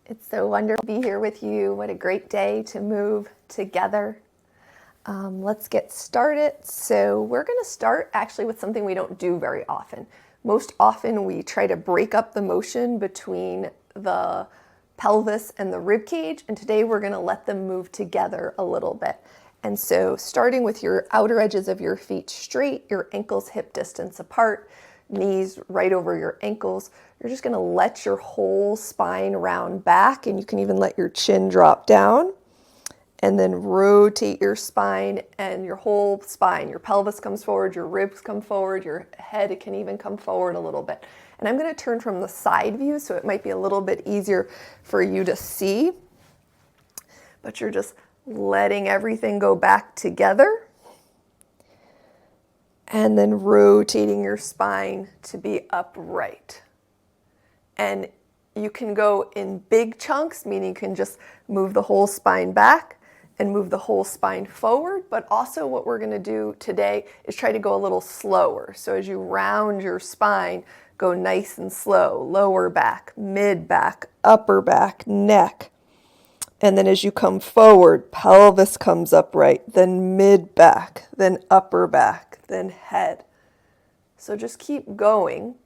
It's so wonderful to be here with you. What a great day to move together. Let's get started. So we're going to start actually with something we don't do very often. Most often we try to break up the motion between the pelvis and the rib cage, and today we're going to let them move together a little bit. And so starting with your outer edges of your feet straight, your ankles hip distance apart, knees right over your ankles, you're just going to let your whole spine round back, and you can even let your chin drop down. And then rotate your spine and your whole spine. Your pelvis comes forward, your ribs come forward, your head can even come forward a little bit. And I'm going to turn from the side view, so it might be a little bit easier for you to see. But you're just letting everything go back together. And then rotating your spine to be upright. And you can go in big chunks, meaning you can just move the whole spine back and move the whole spine forward. But also what we're going to do today is try to go a little slower. So as you round your spine, go nice and slow. Lower back, mid back, upper back, neck. And then as you come forward, pelvis comes upright, then mid back, then upper back, then head. So just keep going.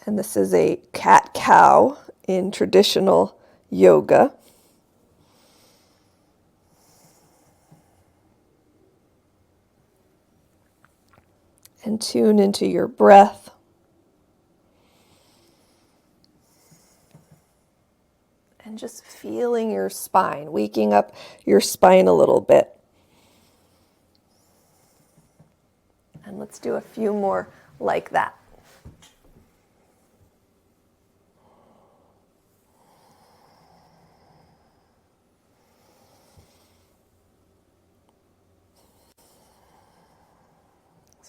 And this is a cat-cow in traditional yoga. And tune into your breath. And just feeling your spine, waking up your spine a little bit. And let's do a few more like that.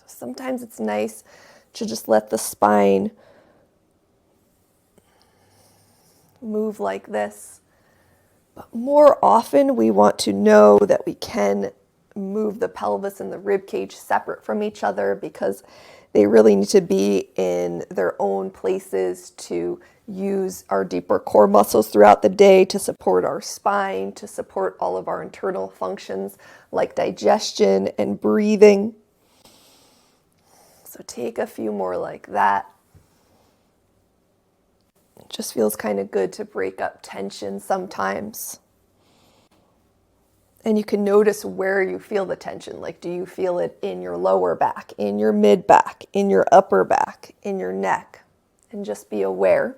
Sometimes it's nice to just let the spine move like this. But more often we want to know that we can move the pelvis and the rib cage separate from each other, because they really need to be in their own places to use our deeper core muscles throughout the day to support our spine, to support all of our internal functions like digestion and breathing. So take a few more like that. It just feels kind of good to break up tension sometimes. And you can notice where you feel the tension. Like, do you feel it in your lower back, in your mid back, in your upper back, in your neck? And just be aware.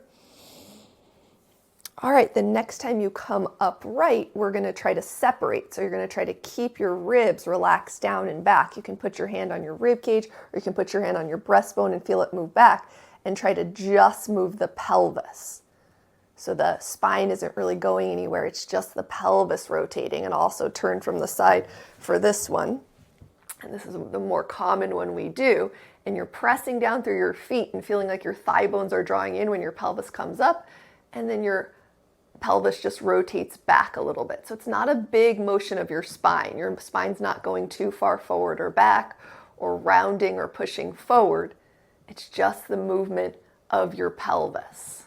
All right, the next time you come upright, we're going to try to separate. So you're going to try to keep your ribs relaxed down and back. You can put your hand on your rib cage, or you can put your hand on your breastbone and feel it move back, and try to just move the pelvis. So the spine isn't really going anywhere. It's just the pelvis rotating. And also turn from the side for this one. And this is the more common one we do. And you're pressing down through your feet and feeling like your thigh bones are drawing in when your pelvis comes up. And then your pelvis just rotates back a little bit. So it's not a big motion of your spine. Your spine's not going too far forward or back, or rounding or pushing forward. It's just the movement of your pelvis.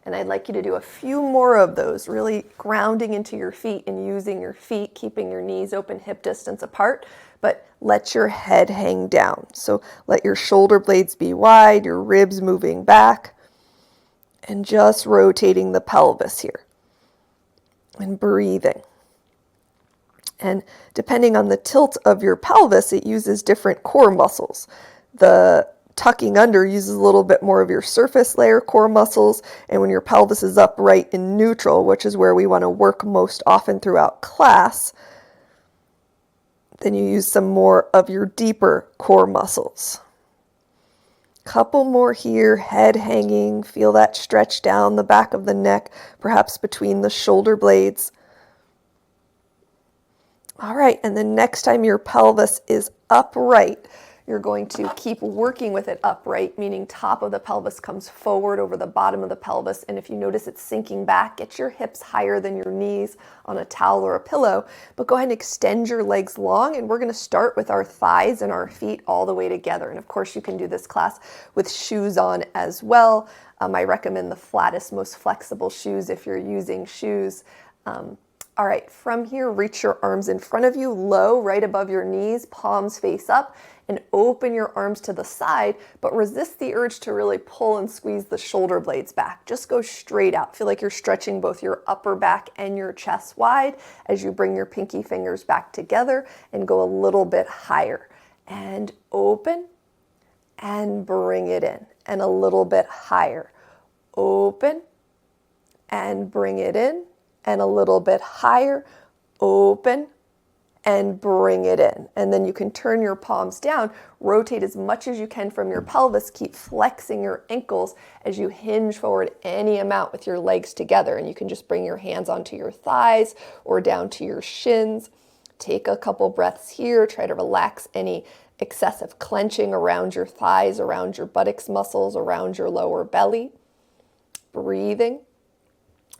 And I'd like you to do a few more of those, really grounding into your feet and using your feet, keeping your knees open, hip distance apart, but let your head hang down. So let your shoulder blades be wide, your ribs moving back. And just rotating the pelvis here and breathing. And depending on the tilt of your pelvis, it uses different core muscles. The tucking under uses a little bit more of your surface layer core muscles. And when your pelvis is upright in neutral, which is where we want to work most often throughout class, then you use some more of your deeper core muscles. Couple more here, head hanging, feel that stretch down the back of the neck, perhaps between the shoulder blades. All right, and then next time your pelvis is upright, You're going to keep working with it upright, meaning top of the pelvis comes forward over the bottom of the pelvis. And if you notice it's sinking back, get your hips higher than your knees on a towel or a pillow. But go ahead and extend your legs long, and we're going to start with our thighs and our feet all the way together. And of course, you can do this class with shoes on as well. I recommend the flattest, most flexible shoes if you're using shoes. All right, from here, reach your arms in front of you, low, right above your knees, palms face up, and open your arms to the side, but resist the urge to really pull and squeeze the shoulder blades back. Just go straight out. Feel like you're stretching both your upper back and your chest wide as you bring your pinky fingers back together and go a little bit higher. And open and bring it in, and a little bit higher. Open and bring it in, and a little bit higher, open, and bring it in. And then you can turn your palms down, rotate as much as you can from your pelvis, keep flexing your ankles as you hinge forward any amount with your legs together. And you can just bring your hands onto your thighs or down to your shins. Take a couple breaths here, try to relax any excessive clenching around your thighs, around your buttocks muscles, around your lower belly. Breathing.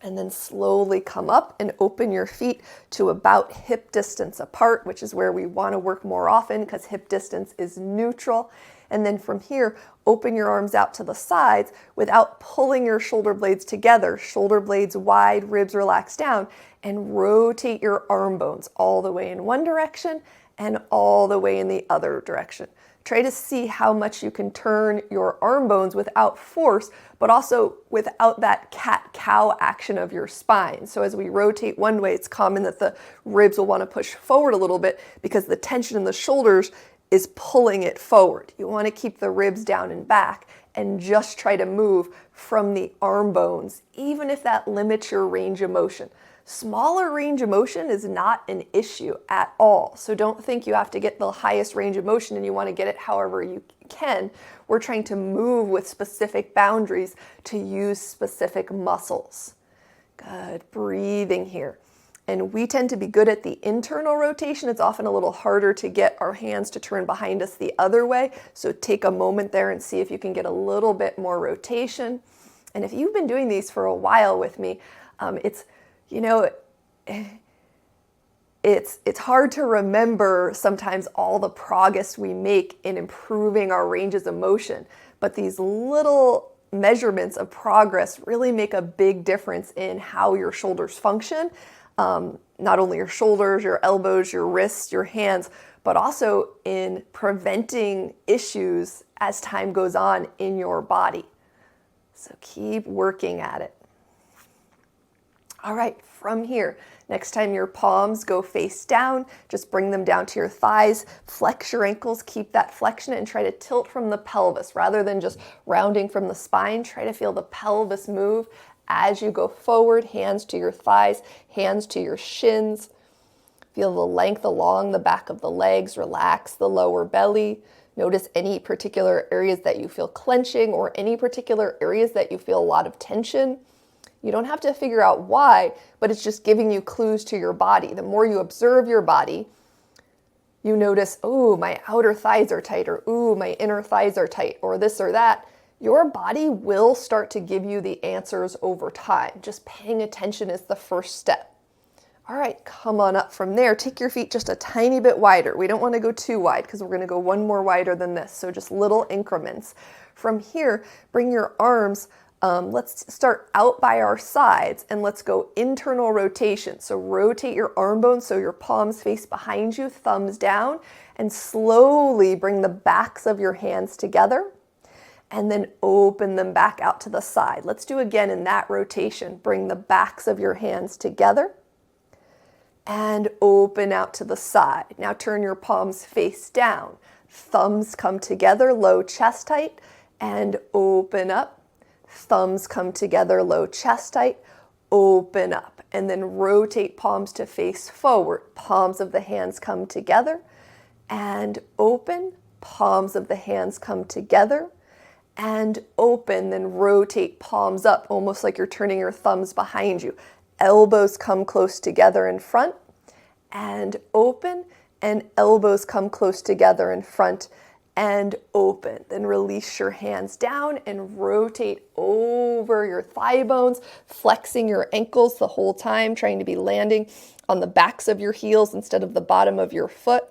And then slowly come up and open your feet to about hip distance apart, which is where we want to work more often because hip distance is neutral. And then from here, open your arms out to the sides without pulling your shoulder blades together. Shoulder blades wide, ribs relax down, and rotate your arm bones all the way in one direction and all the way in the other direction. Try to see how much you can turn your arm bones without force, but also without that cat-cow action of your spine. So as we rotate one way, it's common that the ribs will want to push forward a little bit because the tension in the shoulders is pulling it forward. You want to keep the ribs down and back and just try to move from the arm bones, even if that limits your range of motion. Smaller range of motion is not an issue at all. So don't think you have to get the highest range of motion and you want to get it however you can. We're trying to move with specific boundaries to use specific muscles. Good, breathing here. And we tend to be good at the internal rotation. It's often a little harder to get our hands to turn behind us the other way. So take a moment there and see if you can get a little bit more rotation. And if you've been doing these for a while with me, it's hard to remember sometimes all the progress we make in improving our ranges of motion, but these little measurements of progress really make a big difference in how your shoulders function. Not only your shoulders, your elbows, your wrists, your hands, but also in preventing issues as time goes on in your body. So keep working at it. All right, from here, next time your palms go face down, just bring them down to your thighs, flex your ankles, keep that flexion, and try to tilt from the pelvis. Rather than just rounding from the spine, try to feel the pelvis move as you go forward, hands to your thighs, hands to your shins. Feel the length along the back of the legs, relax the lower belly. Notice any particular areas that you feel clenching or any particular areas that you feel a lot of tension. You don't have to figure out why, but it's just giving you clues to your body. The more you observe your body, you notice, oh, my outer thighs are tight, or ooh, my inner thighs are tight, or this or that. Your body will start to give you the answers over time. Just paying attention is the first step. All right, come on up from there. Take your feet just a tiny bit wider. We don't want to go too wide because we're going to go one more wider than this. So just little increments. From here, bring your arms. Let's start out by our sides and let's go internal rotation. So rotate your arm bones so your palms face behind you, thumbs down, and slowly bring the backs of your hands together and then open them back out to the side. Let's do again in that rotation. Bring the backs of your hands together and open out to the side. Now turn your palms face down. Thumbs come together, low chest height, and open up. Thumbs come together, low chest height, open up, and then rotate palms to face forward. Palms of the hands come together and open. Palms of the hands come together and open, then rotate palms up, almost like you're turning your thumbs behind you. Elbows come close together in front and open, and elbows come close together in front and open. Then release your hands down and rotate over your thigh bones, flexing your ankles the whole time, trying to be landing on the backs of your heels instead of the bottom of your foot.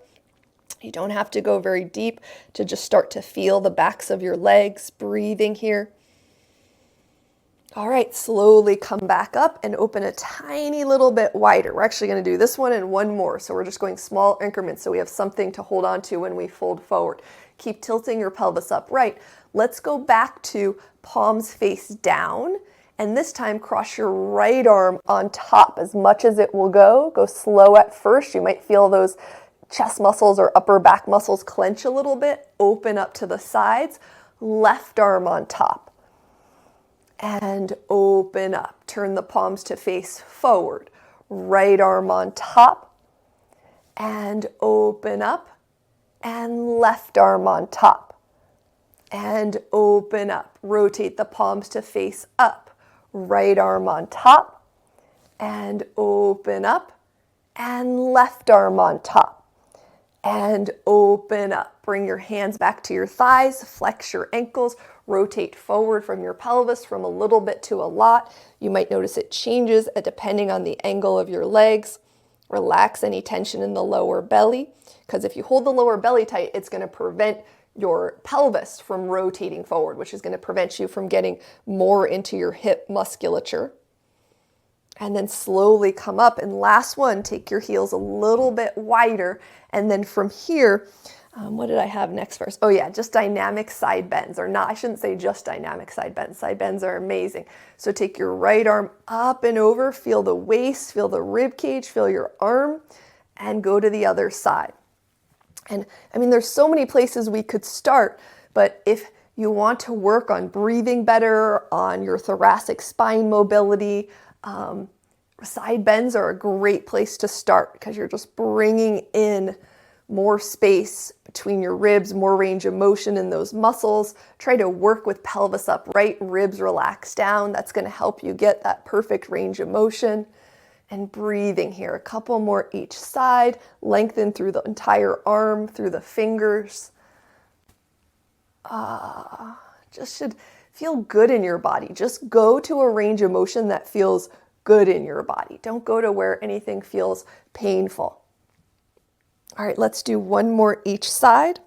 You don't have to go very deep to just start to feel the backs of your legs, breathing here. All right, slowly come back up and open a tiny little bit wider. We're actually going to do this one and one more, so we're just going small increments so we have something to hold on to when we fold forward. Keep tilting your pelvis upright. Let's go back to palms face down, and this time cross your right arm on top as much as it will go. Go slow at first. You might feel those chest muscles or upper back muscles clench a little bit. Open up to the sides. Left arm on top. And open up. Turn the palms to face forward. Right arm on top. And open up. And left arm on top. And open up. Rotate the palms to face up. Right arm on top. And open up. And left arm on top. And open up. Bring your hands back to your thighs, flex your ankles, rotate forward from your pelvis from a little bit to a lot. You might notice it changes depending on the angle of your legs. Relax any tension in the lower belly, because if you hold the lower belly tight, it's going to prevent your pelvis from rotating forward, which is going to prevent you from getting more into your hip musculature. And then slowly come up. And last one, take your heels a little bit wider. And then from here, what did I have next first? Oh yeah, just dynamic side bends, or not, I shouldn't say just dynamic side bends. Side bends are amazing. So take your right arm up and over, feel the waist, feel the rib cage, feel your arm, and go to the other side. And I mean, there's so many places we could start, but if you want to work on breathing better, on your thoracic spine mobility, side bends are a great place to start because you're just bringing in more space between your ribs, more range of motion in those muscles. Try to work with pelvis upright, ribs relax down. That's going to help you get that perfect range of motion. And breathing here, a couple more each side. Lengthen through the entire arm, through the fingers. Just should feel good in your body. Just go to a range of motion that feels good in your body. Don't go to where anything feels painful. All right, let's do one more each side.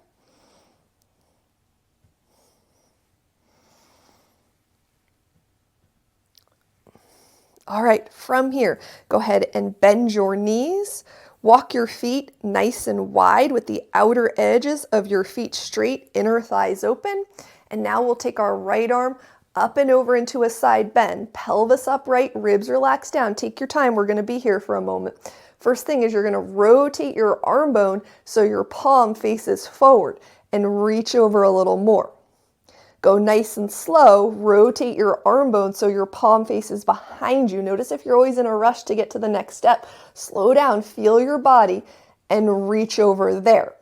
All right, from here, go ahead and bend your knees. Walk your feet nice and wide with the outer edges of your feet straight, inner thighs open. And now we'll take our right arm up and over into a side bend. Pelvis upright, ribs relax down. Take your time, we're gonna be here for a moment. First thing is you're gonna rotate your arm bone so your palm faces forward and reach over a little more. Go nice and slow, rotate your arm bone so your palm faces behind you. Notice if you're always in a rush to get to the next step. Slow down, feel your body, and reach over there.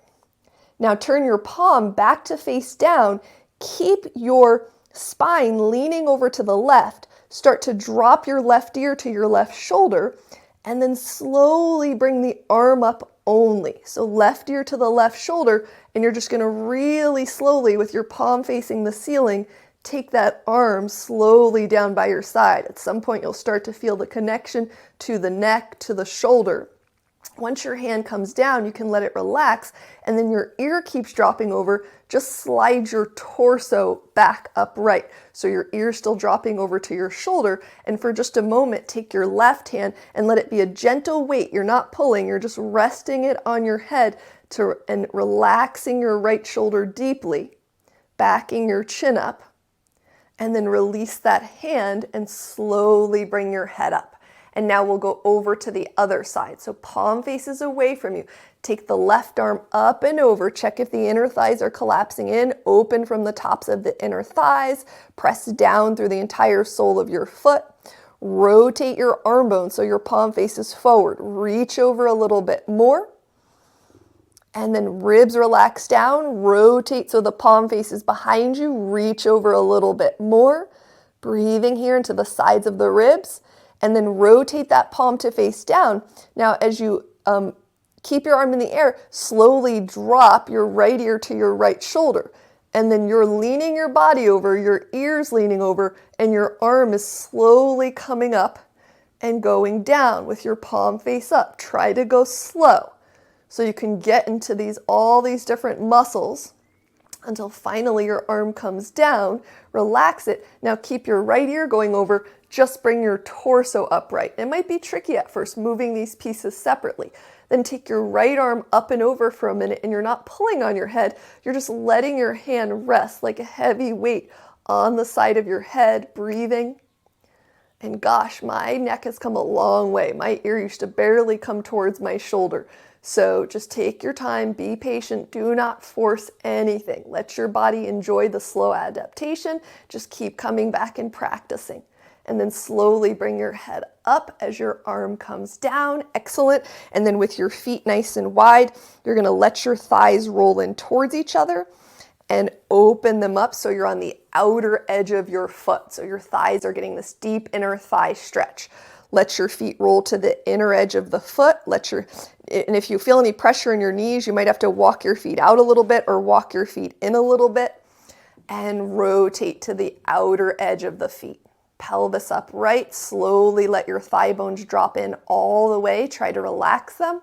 Now turn your palm back to face down. Keep your spine leaning over to the left. Start to drop your left ear to your left shoulder, and then slowly bring the arm up only. So left ear to the left shoulder, and you're just gonna really slowly, with your palm facing the ceiling, take that arm slowly down by your side. At some point, you'll start to feel the connection to the neck, to the shoulder. Once your hand comes down, you can let it relax, and then your ear keeps dropping over. Just slide your torso back upright. So your ear's still dropping over to your shoulder, and for just a moment, take your left hand and let it be a gentle weight. You're not pulling, you're just resting it on your head and relaxing your right shoulder deeply, backing your chin up, and then release that hand and slowly bring your head up. And now we'll go over to the other side. So palm faces away from you. Take the left arm up and over. Check if the inner thighs are collapsing in. Open from the tops of the inner thighs. Press down through the entire sole of your foot. Rotate your arm bone so your palm faces forward. Reach over a little bit more. And then ribs relax down. Rotate so the palm faces behind you. Reach over a little bit more. Breathing here into the sides of the ribs. And then rotate that palm to face down. Now, as you Keep your arm in the air. Slowly drop your right ear to your right shoulder. And then you're leaning your body over, your ear's leaning over, and your arm is slowly coming up and going down with your palm face up. Try to go slow so you can get into all these different muscles until finally your arm comes down. Relax it. Now keep your right ear going over. Just bring your torso upright. It might be tricky at first moving these pieces separately. Then take your right arm up and over for a minute, and you're not pulling on your head. You're just letting your hand rest like a heavy weight on the side of your head, breathing. And gosh, my neck has come a long way. My ear used to barely come towards my shoulder. So just take your time, be patient, do not force anything. Let your body enjoy the slow adaptation. Just keep coming back and practicing. And then slowly bring your head up as your arm comes down. Excellent. And then with your feet nice and wide, you're going to let your thighs roll in towards each other and open them up so you're on the outer edge of your foot. So your thighs are getting this deep inner thigh stretch. Let your feet roll to the inner edge of the foot. And if you feel any pressure in your knees, you might have to walk your feet out a little bit or walk your feet in a little bit and rotate to the outer edge of the feet. Pelvis upright, slowly let your thigh bones drop in all the way. Try to relax them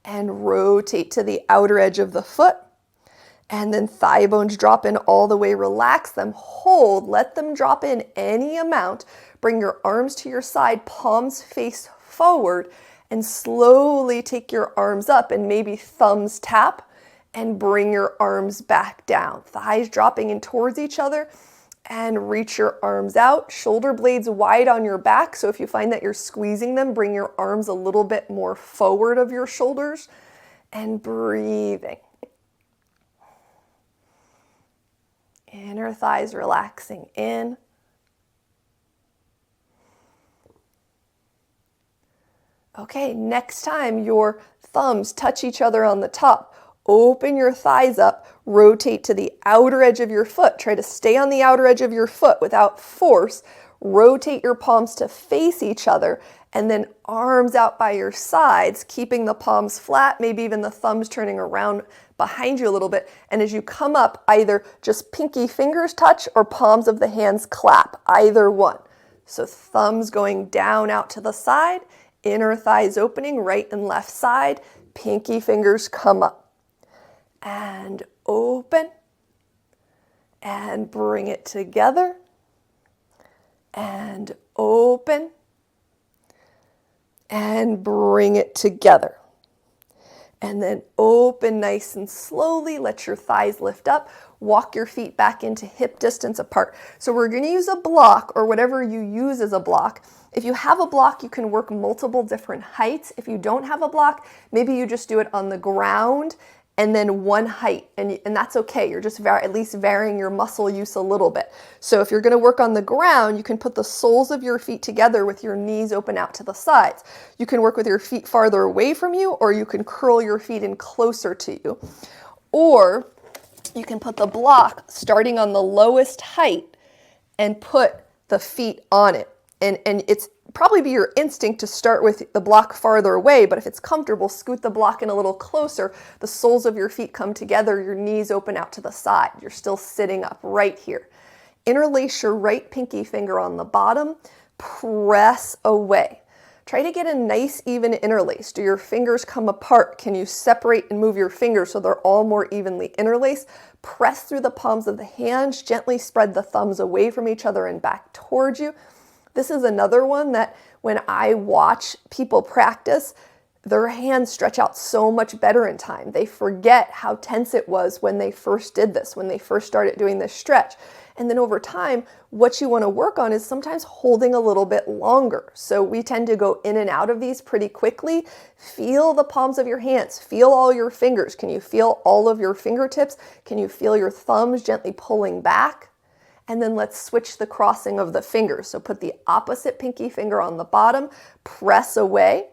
and rotate to the outer edge of the foot. And then thigh bones drop in all the way. Relax them, hold, let them drop in any amount. Bring your arms to your side, palms face forward, and slowly take your arms up and maybe thumbs tap and bring your arms back down. Thighs dropping in towards each other. And reach your arms out, shoulder blades wide on your back. So if you find that you're squeezing them, bring your arms a little bit more forward of your shoulders and breathing. Inner thighs relaxing in. Okay, next time your thumbs touch each other on the top, open your thighs up, rotate to the outer edge of your foot. Try to stay on the outer edge of your foot without force. Rotate your palms to face each other, and then arms out by your sides, keeping the palms flat, maybe even the thumbs turning around behind you a little bit. And as you come up, either just pinky fingers touch or palms of the hands clap, either one. So thumbs going down out to the side, inner thighs opening, right and left side, pinky fingers come up. And open, and bring it together, and open, and bring it together. And then open nice and slowly, let your thighs lift up, walk your feet back into hip distance apart. So we're going to use a block or whatever you use as a block. If you have a block, you can work multiple different heights. If you don't have a block, maybe you just do it on the ground and then one height, and that's okay. You're just at least varying your muscle use a little bit. So if you're gonna work on the ground, you can put the soles of your feet together with your knees open out to the sides. You can work with your feet farther away from you, or you can curl your feet in closer to you. Or you can put the block starting on the lowest height and put the feet on it. And it's probably be your instinct to start with the block farther away, but if it's comfortable, scoot the block in a little closer. The soles of your feet come together, your knees open out to the side. You're still sitting up right here. Interlace your right pinky finger on the bottom, press away. Try to get a nice even interlace. Do your fingers come apart? Can you separate and move your fingers so they're all more evenly interlaced? Press through the palms of the hands, gently spread the thumbs away from each other and back towards you. This is another one that when I watch people practice, their hands stretch out so much better in time. They forget how tense it was when they first did this, when they first started doing this stretch. And then over time, what you want to work on is sometimes holding a little bit longer. So we tend to go in and out of these pretty quickly. Feel the palms of your hands. Feel all your fingers. Can you feel all of your fingertips? Can you feel your thumbs gently pulling back? And then let's switch the crossing of the fingers. So put the opposite pinky finger on the bottom, press away,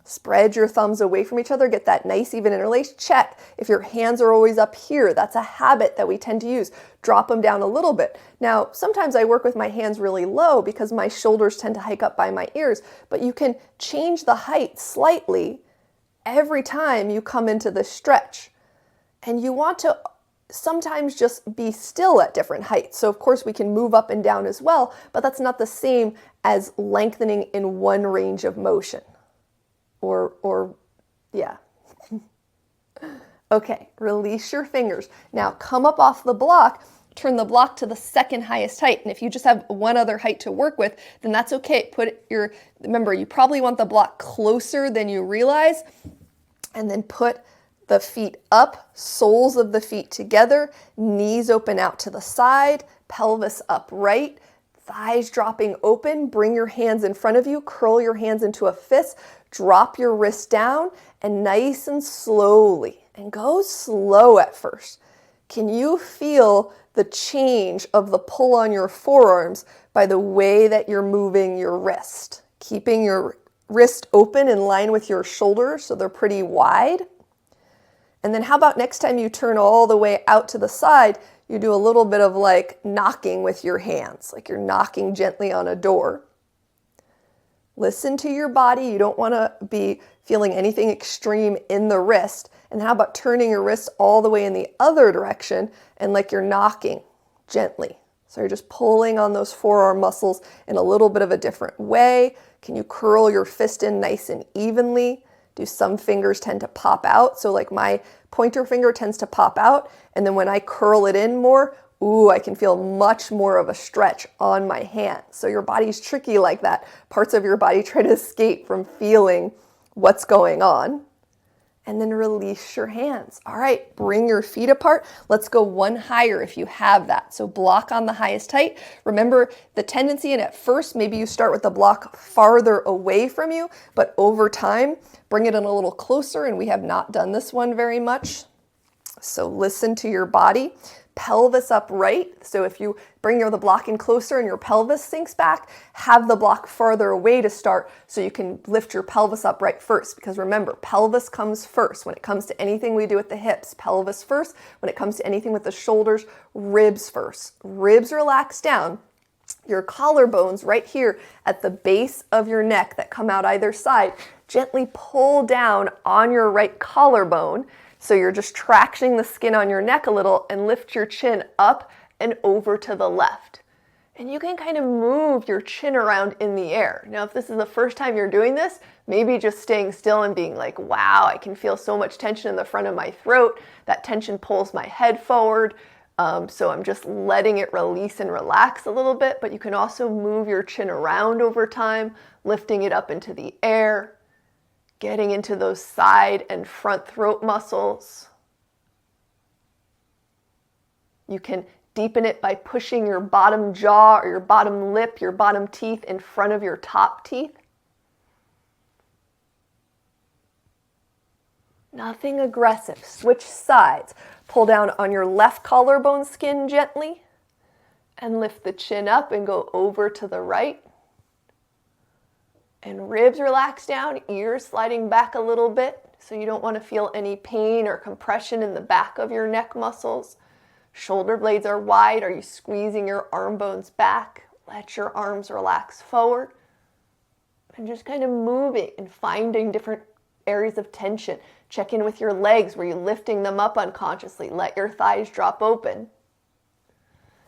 spread your thumbs away from each other, get that nice even interlace. Check if your hands are always up here. That's a habit that we tend to use. Drop them down a little bit. Now, sometimes I work with my hands really low because my shoulders tend to hike up by my ears, but you can change the height slightly every time you come into the stretch. And you want to sometimes just be still at different heights. So of course we can move up and down as well, but that's not the same as lengthening in one range of motion. Yeah. Okay, release your fingers. Now come up off the block, turn the block to the second highest height. And if you just have one other height to work with, then that's okay. Remember, you probably want the block closer than you realize, and then put the feet up, soles of the feet together, knees open out to the side, pelvis upright, thighs dropping open. Bring your hands in front of you, curl your hands into a fist, drop your wrist down, and nice and slowly, and go slow at first. Can you feel the change of the pull on your forearms by the way that you're moving your wrist? Keeping your wrist open in line with your shoulders so they're pretty wide. And then how about next time you turn all the way out to the side, you do a little bit of like knocking with your hands, like you're knocking gently on a door. Listen to your body. You don't want to be feeling anything extreme in the wrist. And how about turning your wrist all the way in the other direction and like you're knocking gently. So you're just pulling on those forearm muscles in a little bit of a different way. Can you curl your fist in nice and evenly? Do some fingers tend to pop out? So like my pointer finger tends to pop out. And then when I curl it in more, ooh, I can feel much more of a stretch on my hand. So your body's tricky like that. Parts of your body try to escape from feeling what's going on. And then release your hands. All right, bring your feet apart. Let's go one higher if you have that. So block on the highest height. Remember the tendency, and at first maybe you start with the block farther away from you, but over time, bring it in a little closer, and we have not done this one very much. So listen to your body. Pelvis upright. So if you bring the block in closer and your pelvis sinks back, have the block farther away to start so you can lift your pelvis upright first. Because remember, pelvis comes first. When it comes to anything we do with the hips, pelvis first. When it comes to anything with the shoulders, ribs first. Ribs relax down. Your collarbones right here at the base of your neck that come out either side, gently pull down on your right collarbone. So you're just tractioning the skin on your neck a little and lift your chin up and over to the left. And you can kind of move your chin around in the air. Now, if this is the first time you're doing this, maybe just staying still and being like, wow, I can feel so much tension in the front of my throat. That tension pulls my head forward. So I'm just letting it release and relax a little bit, but you can also move your chin around over time, lifting it up into the air. Getting into those side and front throat muscles. You can deepen it by pushing your bottom jaw or your bottom lip, your bottom teeth in front of your top teeth. Nothing aggressive. Switch sides. Pull down on your left collarbone skin gently and lift the chin up and go over to the right. And ribs relax down, ears sliding back a little bit so you don't want to feel any pain or compression in the back of your neck muscles. Shoulder blades are wide. Are you squeezing your arm bones back? Let your arms relax forward. And just kind of moving and finding different areas of tension. Check in with your legs. Were you lifting them up unconsciously? Let your thighs drop open.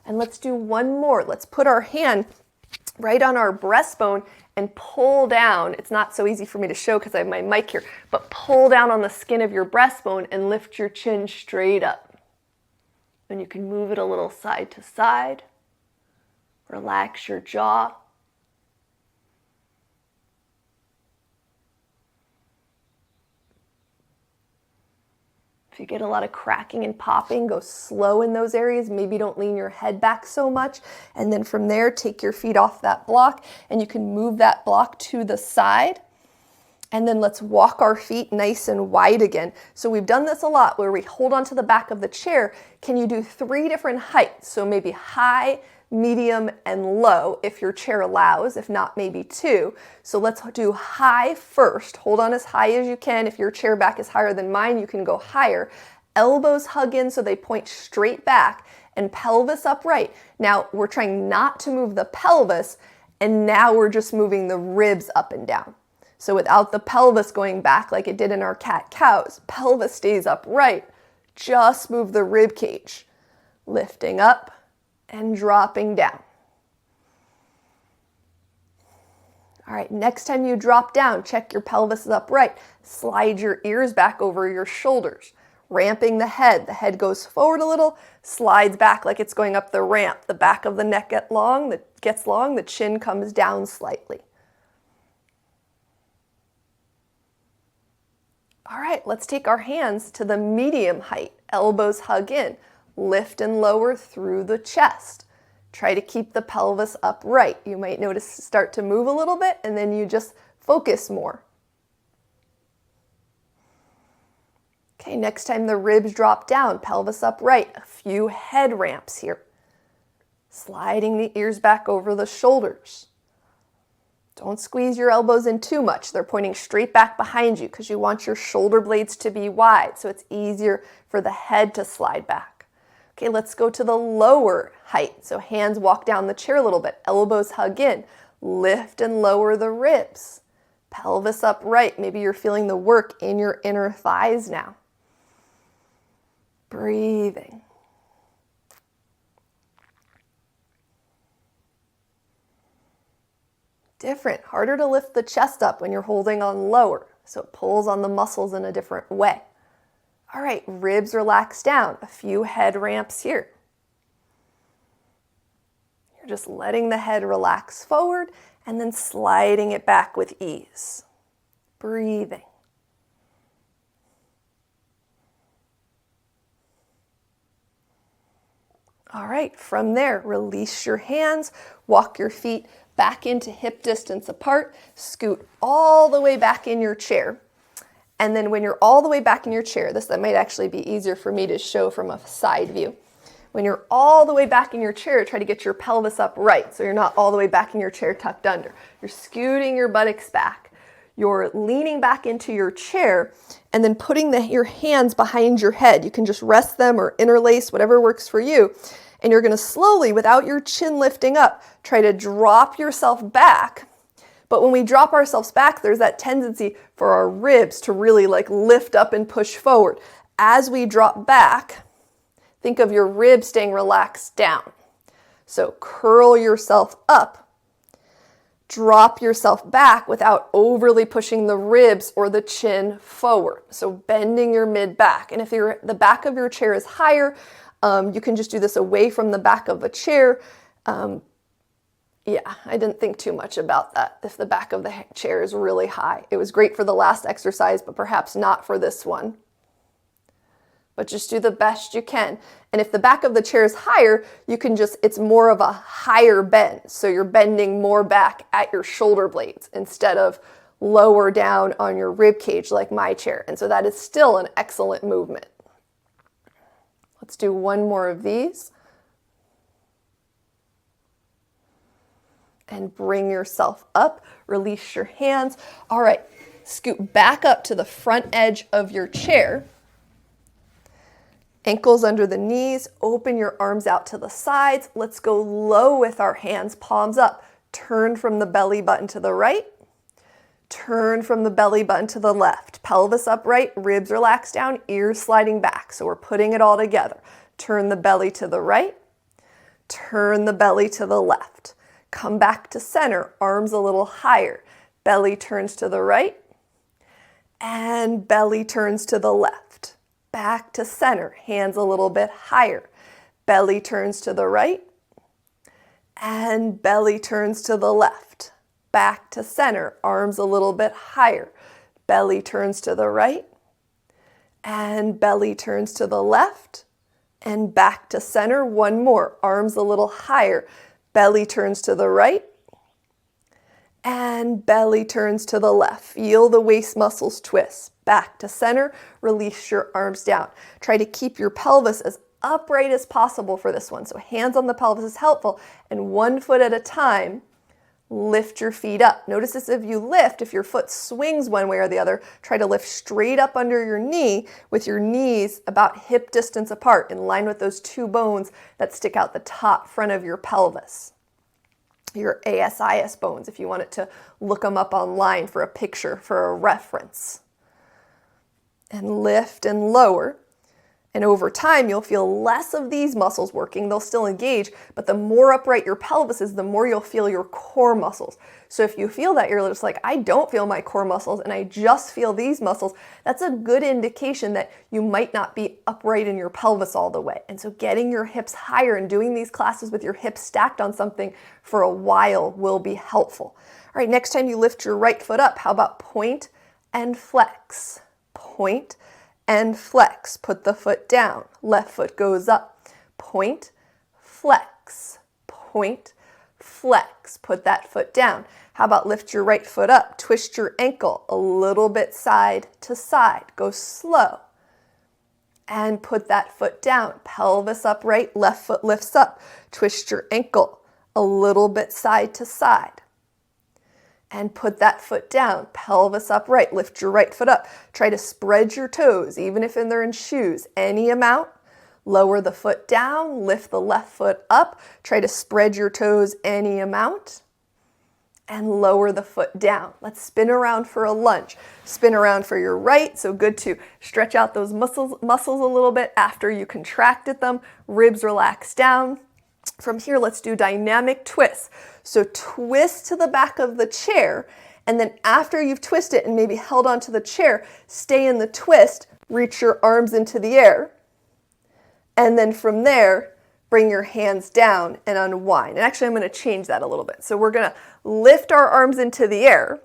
And let's do one more. Let's put our hand right on our breastbone and pull down. It's not so easy for me to show because I have my mic here, but pull down on the skin of your breastbone and lift your chin straight up. And you can move it a little side to side. Relax your jaw. If you get a lot of cracking and popping, go slow in those areas. Maybe don't lean your head back so much. And then from there, take your feet off that block and you can move that block to the side. And then let's walk our feet nice and wide again. So we've done this a lot where we hold onto the back of the chair. Can you do 3 different heights? So maybe high, medium, and low if your chair allows, if not maybe 2. So let's do high first. Hold on as high as you can. If your chair back is higher than mine, you can go higher. Elbows hug in so they point straight back and pelvis upright. Now we're trying not to move the pelvis, and now we're just moving the ribs up and down. So without the pelvis going back like it did in our cat-cows, pelvis stays upright. Just move the rib cage, lifting up and dropping down. All right, next time you drop down, check your pelvis is upright. Slide your ears back over your shoulders, ramping the head. The head goes forward a little, slides back like it's going up the ramp. The back of the neck gets long, the chin comes down slightly. All right, let's take our hands to the medium height. Elbows hug in. Lift and lower through the chest. Try to keep the pelvis upright. You might notice start to move a little bit and then you just focus more. Okay, next time the ribs drop down, pelvis upright. A few head ramps here. Sliding the ears back over the shoulders. Don't squeeze your elbows in too much. They're pointing straight back behind you because you want your shoulder blades to be wide so it's easier for the head to slide back. Okay, let's go to the lower height. So hands walk down the chair a little bit. Elbows hug in. Lift and lower the ribs. Pelvis upright. Maybe you're feeling the work in your inner thighs now. Breathing. Different, harder to lift the chest up when you're holding on lower, so it pulls on the muscles in a different way. All right, ribs relax down, a few head ramps here. You're just letting the head relax forward and then sliding it back with ease. Breathing. All right, from there, release your hands, walk your feet back into hip distance apart, scoot all the way back in your chair. And then when you're all the way back in your chair, that might actually be easier for me to show from a side view. When you're all the way back in your chair, try to get your pelvis upright so you're not all the way back in your chair tucked under. You're scooting your buttocks back. You're leaning back into your chair and then putting your hands behind your head. You can just rest them or interlace, whatever works for you. And you're going to slowly, without your chin lifting up, try to drop yourself back. But when we drop ourselves back, there's that tendency for our ribs to really lift up and push forward. As we drop back, think of your ribs staying relaxed down. So curl yourself up. Drop yourself back without overly pushing the ribs or the chin forward. So bending your mid back. And if the back of your chair is higher, you can just do this away from the back of a chair. Yeah, I didn't think too much about that if the back of the chair is really high. It was great for the last exercise, but perhaps not for this one. But just do the best you can. And if the back of the chair is higher, you can it's more of a higher bend. So you're bending more back at your shoulder blades instead of lower down on your rib cage like my chair. And so that is still an excellent movement. Let's do one more of these. And bring yourself up. Release your hands. All right, scoot back up to the front edge of your chair. Ankles under the knees. Open your arms out to the sides. Let's go low with our hands, palms up. Turn from the belly button to the right. Turn from the belly button to the left. Pelvis upright, ribs relaxed down, ears sliding back. So we're putting it all together. Turn the belly to the right. Turn the belly to the left. Come back to center, arms a little higher. Belly turns to the right. And belly turns to the left. Back to center, hands a little bit higher. Belly turns to the right. And belly turns to the left. Back to center, arms a little bit higher. Belly turns to the right. And belly turns to the left. And back to center, one more, arms a little higher. Belly turns to the right. And belly turns to the left. Feel the waist muscles twist. Back to center, release your arms down. Try to keep your pelvis as upright as possible for this one. So hands on the pelvis is helpful. And 1 foot at a time, lift your feet up. Notice this, if you lift, if your foot swings one way or the other, try to lift straight up under your knee with your knees about hip distance apart, in line with those two bones that stick out the top front of your pelvis. your ASIS bones, if you wanted to look them up online for a picture, for a reference. And lift and lower. And over time, you'll feel less of these muscles working. They'll still engage, but the more upright your pelvis is, the more you'll feel your core muscles. So if you feel that you're just like, I don't feel my core muscles and I just feel these muscles, that's a good indication that you might not be upright in your pelvis all the way. And so getting your hips higher and doing these classes with your hips stacked on something for a while will be helpful. All right, next time you lift your right foot up, how about point and flex? Point and flex. Put the foot down. Left foot goes up. Point, flex, point, flex. Put that foot down. How about lift your right foot up? Twist your ankle a little bit side to side. Go slow. And put that foot down. Pelvis upright, left foot lifts up. Twist your ankle a little bit side to side. And put that foot down, pelvis upright, lift your right foot up. Try to spread your toes, even if they're in shoes, any amount. Lower the foot down, lift the left foot up. Try to spread your toes any amount. And lower the foot down. Let's spin around for a lunge. Spin around for your right, so good to stretch out those muscles a little bit after you contracted them. Ribs relax down. From here, let's do dynamic twists. So twist to the back of the chair, and then after you've twisted and maybe held onto the chair, stay in the twist, reach your arms into the air, and then from there, bring your hands down and unwind. And actually, I'm going to change that a little bit. So we're going to lift our arms into the air,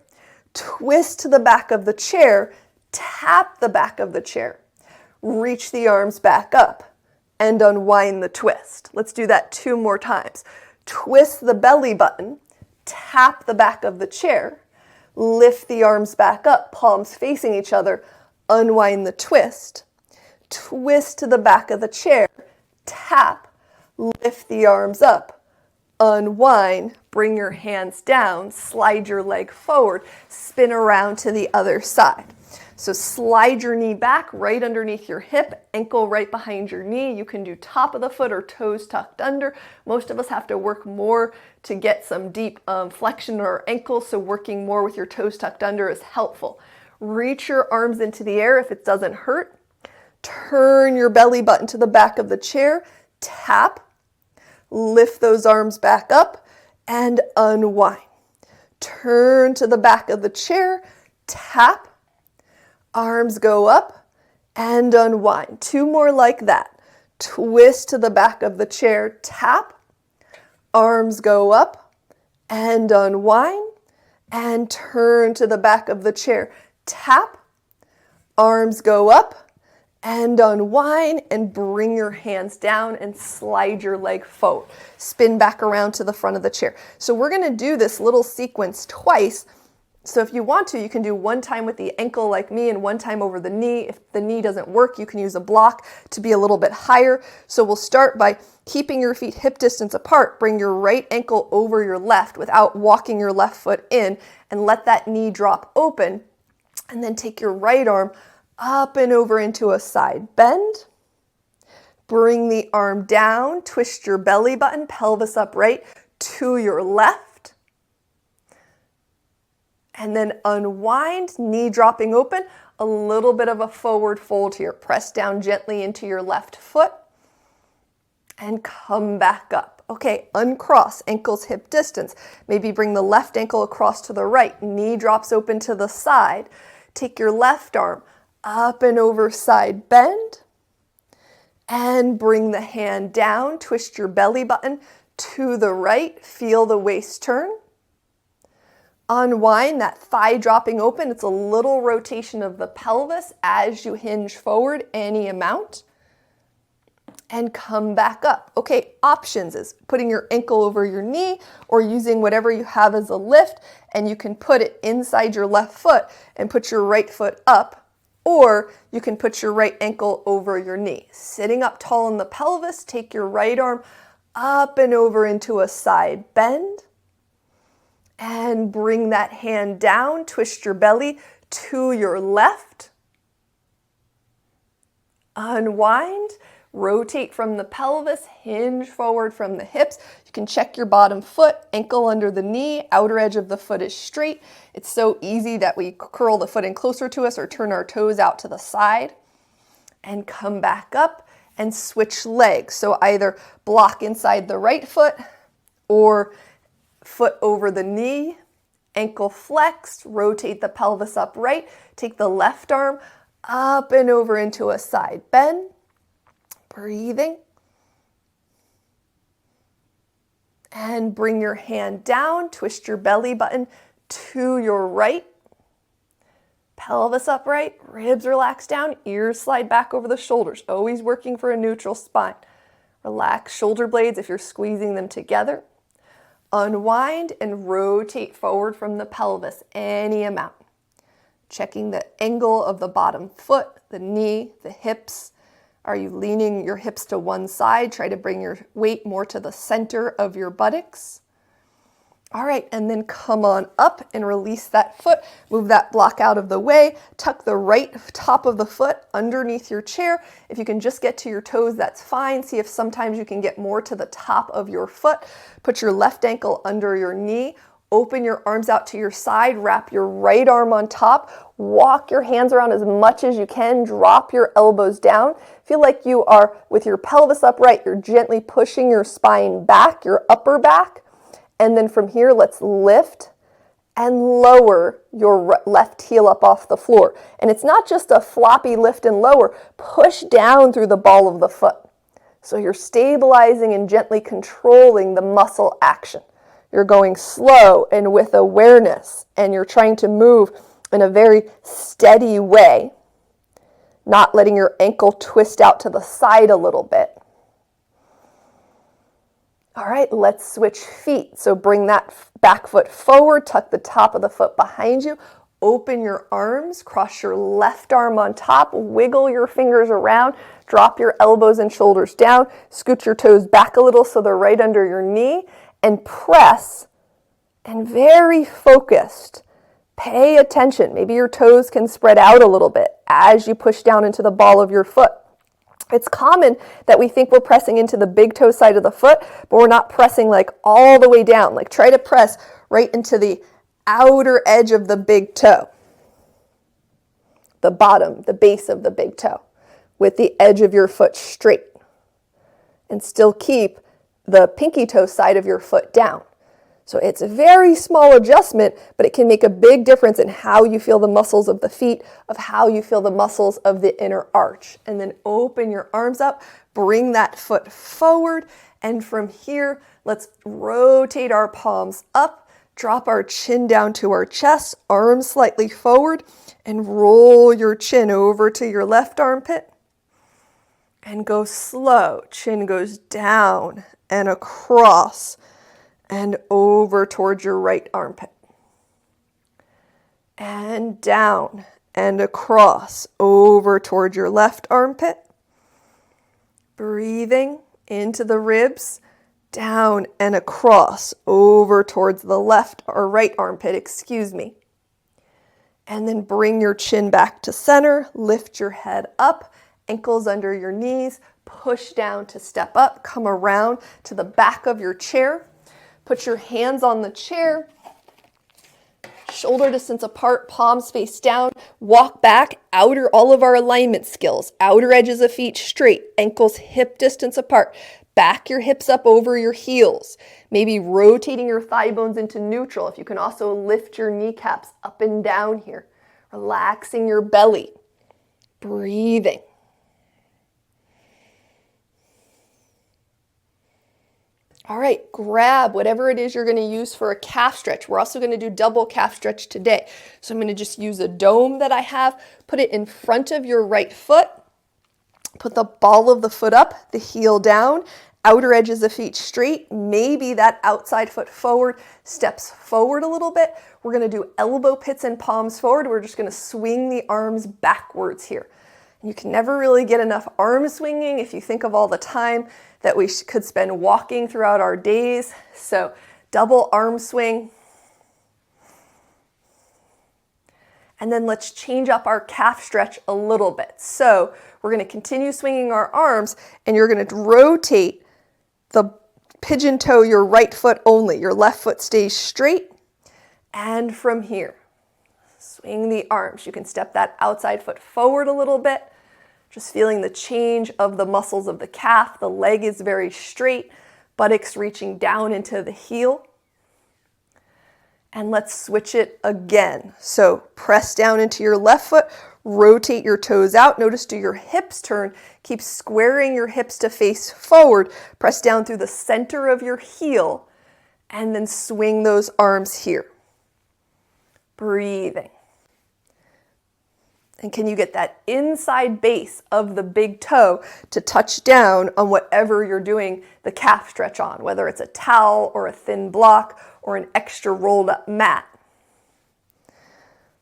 twist to the back of the chair, tap the back of the chair, reach the arms back up, and unwind the twist. Let's do that 2 more times. Twist the belly button, tap the back of the chair, lift the arms back up, palms facing each other, unwind the twist, twist to the back of the chair, tap, lift the arms up, unwind, bring your hands down, slide your leg forward, spin around to the other side. So slide your knee back right underneath your hip, ankle right behind your knee. You can do top of the foot or toes tucked under. Most of us have to work more to get some deep flexion in our ankles, so working more with your toes tucked under is helpful. Reach your arms into the air if it doesn't hurt. Turn your belly button to the back of the chair, tap, lift those arms back up, and unwind. Turn to the back of the chair, tap, arms go up and unwind. 2 more like that. Twist to the back of the chair, tap, arms go up and unwind, and turn to the back of the chair, tap, arms go up and unwind, and bring your hands down and slide your leg forward. Spin back around to the front of the chair. So we're going to do this little sequence twice. So if you want to, you can do 1 time with the ankle like me and 1 time over the knee. If the knee doesn't work, you can use a block to be a little bit higher. So we'll start by keeping your feet hip distance apart. Bring your right ankle over your left without walking your left foot in, and let that knee drop open. And then take your right arm up and over into a side bend. Bring the arm down, twist your belly button, pelvis upright to your left. And then unwind, knee dropping open, a little bit of a forward fold here. Press down gently into your left foot and come back up. Okay, uncross, ankles hip distance. Maybe bring the left ankle across to the right, knee drops open to the side. Take your left arm up and over side bend, and bring the hand down, twist your belly button to the right, feel the waist turn. Unwind, that thigh dropping open. It's a little rotation of the pelvis as you hinge forward, any amount. And come back up. Okay, options is putting your ankle over your knee or using whatever you have as a lift, and you can put it inside your left foot and put your right foot up, or you can put your right ankle over your knee. Sitting up tall in the pelvis, take your right arm up and over into a side bend, and bring that hand down, twist your belly to your left. Unwind, Rotate from the pelvis, hinge forward from the hips. You can check your bottom foot, ankle under the knee, outer edge of the foot is straight. It's so easy that we curl the foot in closer to us or turn our toes out to the side. And come back up and switch legs. So either block inside the right foot or foot over the knee, ankle flexed, rotate the pelvis upright, take the left arm up and over into a side bend. Breathing. And bring your hand down, twist your belly button to your right. Pelvis upright, ribs relax down, ears slide back over the shoulders, always working for a neutral spine. Relax shoulder blades if you're squeezing them together. Unwind and rotate forward from the pelvis, any amount. Checking the angle of the bottom foot, the knee, the hips. Are you leaning your hips to one side? Try to bring your weight more to the center of your buttocks. All right, and then come on up and release that foot. Move that block out of the way. Tuck the right top of the foot underneath your chair. If you can just get to your toes, that's fine. See if sometimes you can get more to the top of your foot. Put your left ankle under your knee. Open your arms out to your side. Wrap your right arm on top. Walk your hands around as much as you can. Drop your elbows down. Feel like you are, with your pelvis upright, you're gently pushing your spine back, your upper back. And then from here, let's lift and lower your left heel up off the floor. And it's not just a floppy lift and lower. Push down through the ball of the foot. So you're stabilizing and gently controlling the muscle action. You're going slow and with awareness, and you're trying to move in a very steady way, not letting your ankle twist out to the side a little bit. All right, let's switch feet. So bring that back foot forward, tuck the top of the foot behind you, open your arms, cross your left arm on top, wiggle your fingers around, drop your elbows and shoulders down, scoot your toes back a little so they're right under your knee, and press, and very focused. Pay attention. Maybe your toes can spread out a little bit as you push down into the ball of your foot. It's common that we think we're pressing into the big toe side of the foot, but we're not pressing like all the way down. Like try to press right into the outer edge of the big toe. The bottom, the base of the big toe, with the edge of your foot straight. And still keep the pinky toe side of your foot down. So it's a very small adjustment, but it can make a big difference in how you feel the muscles of the feet, of how you feel the muscles of the inner arch. And then open your arms up, bring that foot forward, and from here, let's rotate our palms up, drop our chin down to our chest, arms slightly forward, and roll your chin over to your left armpit. And go slow. Chin goes down and across and over towards your right armpit. And down and across over towards your left armpit. Breathing into the ribs, down and across over towards the left or right armpit, And then bring your chin back to center, lift your head up, ankles under your knees, push down to step up, come around to the back of your chair. Put your hands on the chair, shoulder distance apart, palms face down, walk back, all of our alignment skills, outer edges of feet straight, ankles hip distance apart, back your hips up over your heels, maybe rotating your thigh bones into neutral. If you can also lift your kneecaps up and down here, relaxing your belly, breathing. All right, grab whatever it is you're going to use for a calf stretch. We're also going to do double calf stretch today. So I'm going to just use a dome that I have, put it in front of your right foot, put the ball of the foot up, the heel down, outer edges of feet straight, maybe that outside foot forward, steps forward a little bit. We're going to do elbow pits and palms forward. We're just going to swing the arms backwards here. You can never really get enough arm swinging if you think of all the time that we could spend walking throughout our days. So double arm swing. And then let's change up our calf stretch a little bit. So we're going to continue swinging our arms, and you're going to rotate the pigeon toe your right foot only. Your left foot stays straight. And from here, swing the arms. You can step that outside foot forward a little bit, just feeling the change of the muscles of the calf. The leg is very straight, buttocks reaching down into the heel. And let's switch it again. So press down into your left foot, rotate your toes out. Notice, do your hips turn? Keep squaring your hips to face forward. Press down through the center of your heel, and then swing those arms here. Breathing. And can you get that inside base of the big toe to touch down on whatever you're doing the calf stretch on, whether it's a towel or a thin block or an extra rolled up mat?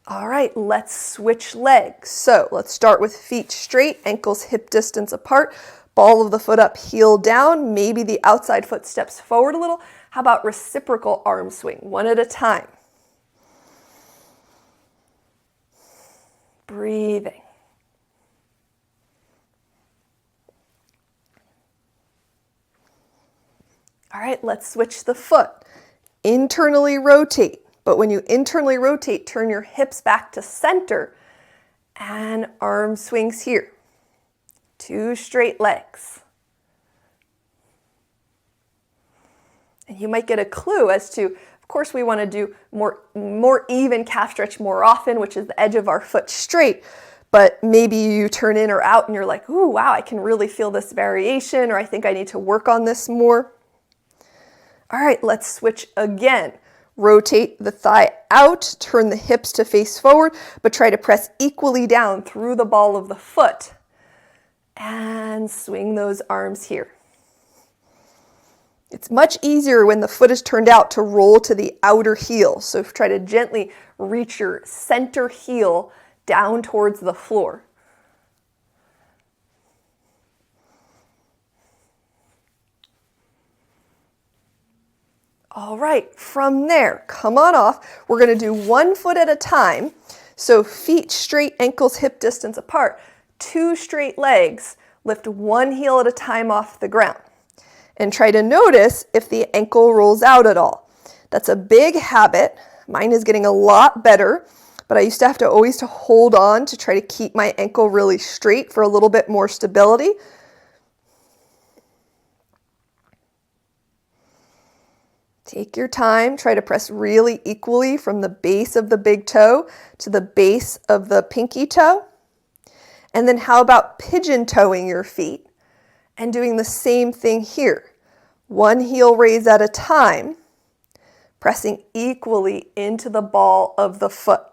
All right, let's switch legs. So let's start with feet straight, ankles hip distance apart, ball of the foot up, heel down. Maybe the outside foot steps forward a little. How about reciprocal arm swing, one at a time? Breathing. All right, let's switch the foot. Internally rotate, but when you internally rotate, turn your hips back to center and arm swings here. 2 straight legs. And you might get a clue as to, of course, we want to do more even calf stretch more often, which is the edge of our foot straight. But maybe you turn in or out and you're like, ooh, wow, I can really feel this variation, or I think I need to work on this more. All right, let's switch again. Rotate the thigh out, turn the hips to face forward, but try to press equally down through the ball of the foot. And swing those arms here. It's much easier when the foot is turned out to roll to the outer heel. So try to gently reach your center heel down towards the floor. All right, from there, come on off. We're going to do 1 foot at a time. So feet straight, ankles hip distance apart. 2 straight legs. Lift 1 heel at a time off the ground. And try to notice if the ankle rolls out at all. That's a big habit. Mine is getting a lot better, but I used to have to always hold on to try to keep my ankle really straight for a little bit more stability. Take your time, try to press really equally from the base of the big toe to the base of the pinky toe. And then how about pigeon toeing your feet and doing the same thing here. 1 heel raise at a time, pressing equally into the ball of the foot.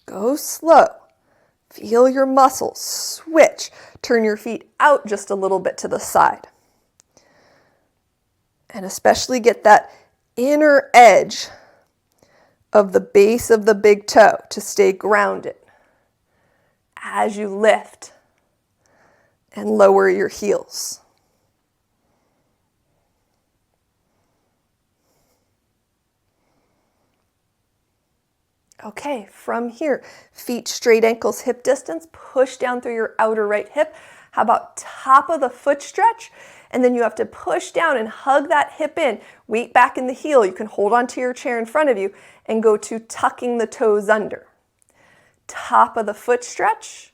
Go slow. Feel your muscles switch. Turn your feet out just a little bit to the side. And especially get that inner edge of the base of the big toe to stay grounded as you lift and lower your heels. Okay, from here, feet straight, ankles hip distance, push down through your outer right hip. How about top of the foot stretch? And then you have to push down and hug that hip in. Weight back in the heel. You can hold onto your chair in front of you and go to tucking the toes under. Top of the foot stretch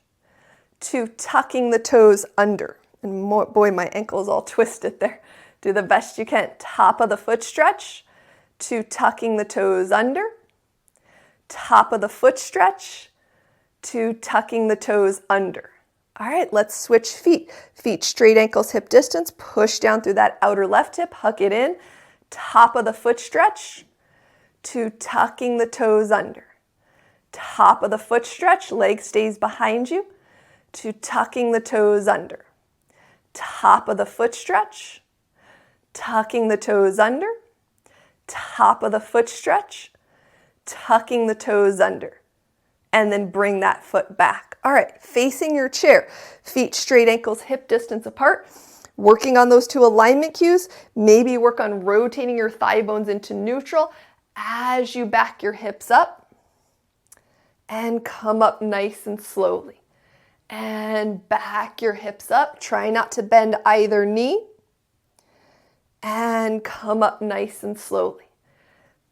to tucking the toes under. And boy, my ankle is all twisted there. Do the best you can. Top of the foot stretch to tucking the toes under. Top of the foot stretch to tucking the toes under. All right, let's switch feet. Feet straight, ankles hip distance. Push down through that outer left hip, huck it in. Top of the foot stretch to tucking the toes under. Top of the foot stretch, leg stays behind you, to tucking the toes under. Top of the foot stretch, tucking the toes under. Top of the foot stretch, tucking the toes under. And then bring that foot back. All right, facing your chair. Feet straight, ankles hip distance apart. Working on those two alignment cues, maybe work on rotating your thigh bones into neutral as you back your hips up and come up nice and slowly. And back your hips up. Try not to bend either knee. And come up nice and slowly.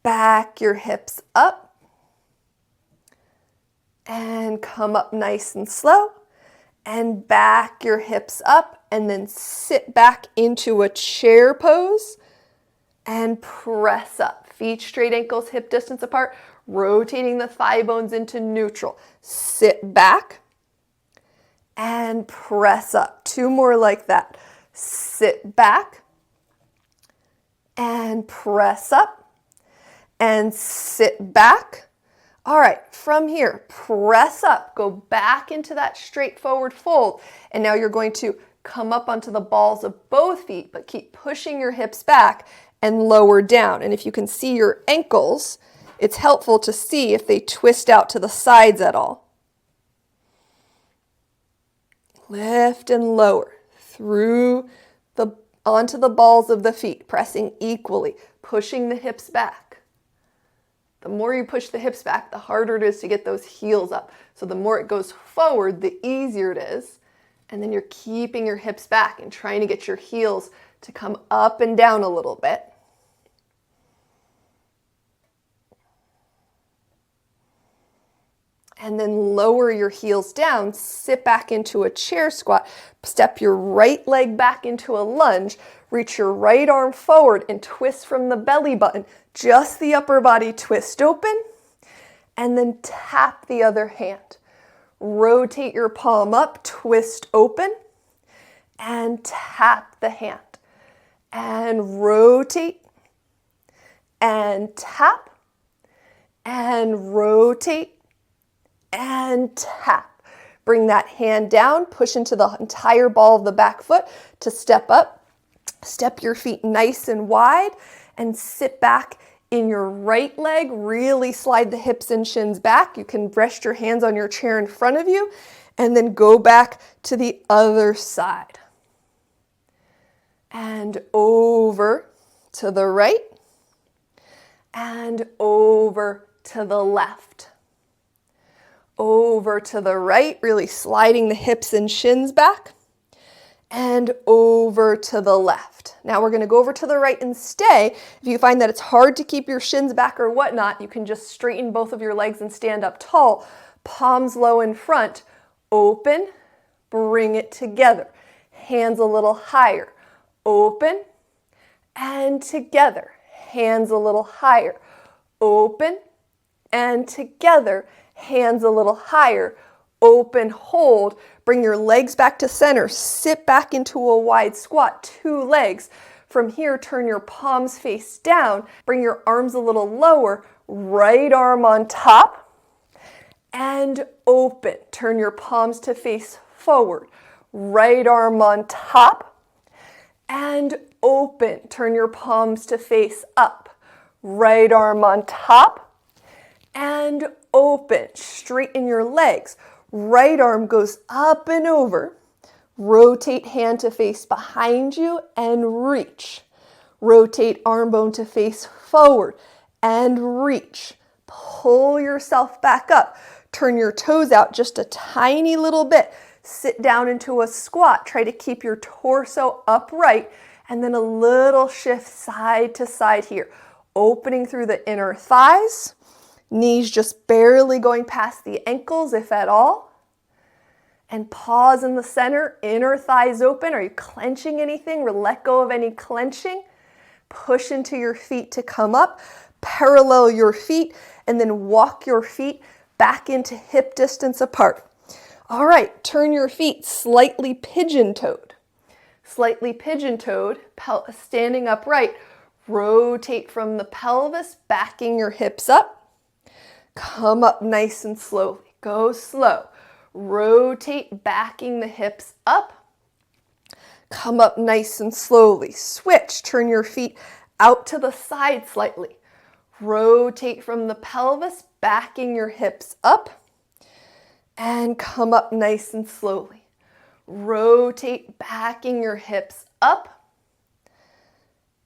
Back your hips up. And come up nice and slow. And back your hips up. And then sit back into a chair pose. And press up. Feet straight, ankles hip distance apart. Rotating the thigh bones into neutral. Sit back. And press up. Two more like that. Sit back and press up and sit back. All right, from here, press up. Go back into that straightforward fold. And now you're going to come up onto the balls of both feet, but keep pushing your hips back and lower down. And if you can see your ankles, it's helpful to see if they twist out to the sides at all. Lift and lower onto the balls of the feet, pressing equally, pushing the hips back. The more you push the hips back, the harder it is to get those heels up. So the more it goes forward, the easier it is. And then you're keeping your hips back and trying to get your heels to come up and down a little bit. And then lower your heels down, sit back into a chair squat, step your right leg back into a lunge, reach your right arm forward and twist from the belly button, just the upper body twist open, and then tap the other hand. Rotate your palm up, twist open, and tap the hand. And rotate, and tap, and rotate, and tap. Bring that hand down, push into the entire ball of the back foot to step up. Step your feet nice and wide and sit back in your right leg. Really slide the hips and shins back. You can rest your hands on your chair in front of you and then go back to the other side. And over to the right and over to the left. Over to the right, really sliding the hips and shins back, and over to the left. Now we're going to go over to the right and stay. If you find that it's hard to keep your shins back or whatnot, you can just straighten both of your legs and stand up tall, palms low in front, open, bring it together, hands a little higher, open, and together, hands a little higher, open, and together, hands a little higher, open, hold, bring your legs back to center, sit back into a wide squat, two legs. From here, turn your palms face down, bring your arms a little lower, right arm on top, and open. Turn your palms to face forward, right arm on top, and open. Turn your palms to face up, right arm on top, and open. Straighten your legs. Right arm goes up and over. Rotate hand to face behind you and reach. Rotate arm bone to face forward and reach. Pull yourself back up. Turn your toes out just a tiny little bit. Sit down into a squat. Try to keep your torso upright and then a little shift side to side here. Opening through the inner thighs. Knees just barely going past the ankles, if at all. And pause in the center, inner thighs open. Are you clenching anything? Let go of any clenching. Push into your feet to come up. Parallel your feet and then walk your feet back into hip distance apart. All right, turn your feet slightly pigeon-toed. Slightly pigeon-toed, standing upright. Rotate from the pelvis, backing your hips up. Come up nice and slowly. Go slow. Rotate, backing the hips up. Come up nice and slowly. Switch. Turn your feet out to the side slightly. Rotate from the pelvis, backing your hips up. And come up nice and slowly. Rotate, backing your hips up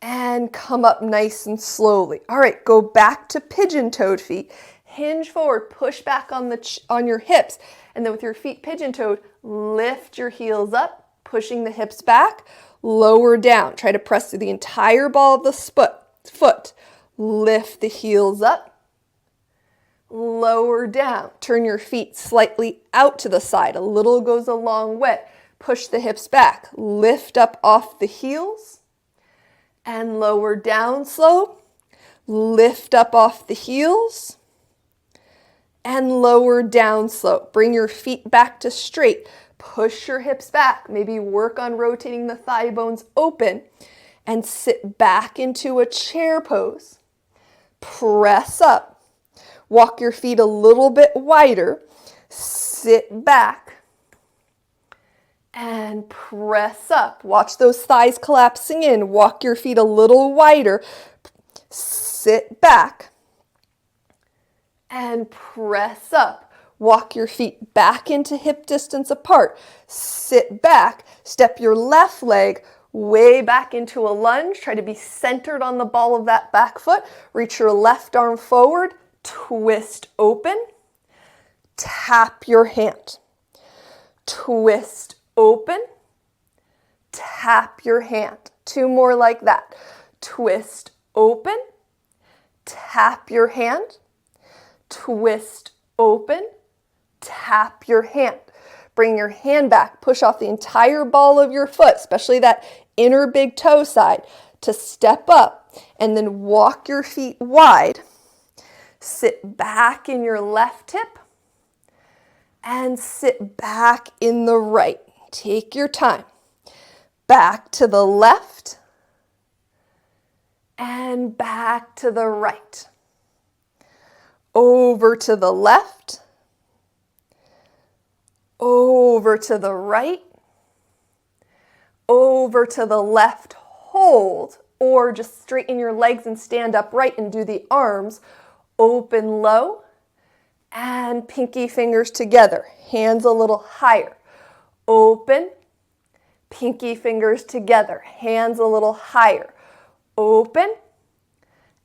and come up nice and slowly. All right, go back to pigeon-toed feet. Hinge forward, push back on your hips, and then with your feet pigeon-toed, lift your heels up, pushing the hips back, lower down. Try to press through the entire ball of the foot. Lift the heels up, lower down. Turn your feet slightly out to the side. A little goes a long way. Push the hips back. Lift up off the heels and lower down slow. Lift up off the heels and lower down slow. Bring your feet back to straight. Push your hips back. Maybe work on rotating the thigh bones open and sit back into a chair pose. Press up. Walk your feet a little bit wider. Sit back and press up. Watch those thighs collapsing in. Walk your feet a little wider. Sit back and press up. Walk your feet back into hip distance apart. Sit back. Step your left leg way back into a lunge. Try to be centered on the ball of that back foot. Reach your left arm forward. Twist open. Tap your hand. Twist open. Tap your hand. 2 more like that. Twist open. Tap your hand. Twist open. Tap your hand. Bring your hand back. Push off the entire ball of your foot, especially that inner big toe side, to step up and then walk your feet wide. Sit back in your left hip and sit back in the right. Take your time. Back to the left and back to the right. Over to the left, over to the right, over to the left, hold, or just straighten your legs and stand upright and do the arms. Open low and pinky fingers together, hands a little higher. Open, pinky fingers together, hands a little higher. Open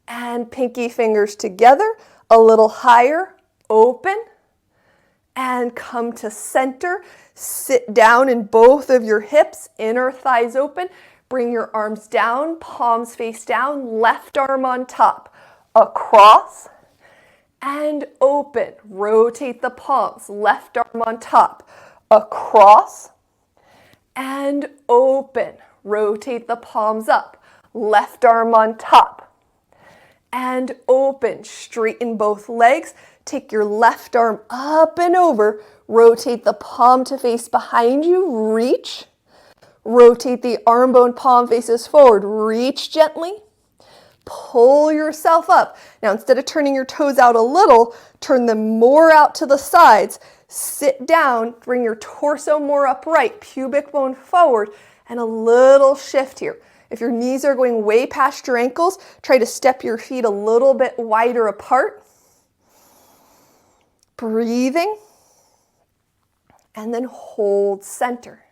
and pinky fingers together, a little higher. Open and come to center. Sit down in both of your hips, inner thighs open. Bring your arms down, palms face down, left arm on top. Across and open. Rotate the palms, left arm on top. Across and open. Rotate the palms up, left arm on top. And open. Straighten both legs. Take your left arm up and over. Rotate the palm to face behind you. Reach. Rotate the arm bone, palm faces forward. Reach gently. Pull yourself up. Now, instead of turning your toes out a little, turn them more out to the sides. Sit down. Bring your torso more upright. Pubic bone forward. And a little shift here. If your knees are going way past your ankles, try to step your feet a little bit wider apart. Breathing. And then hold center.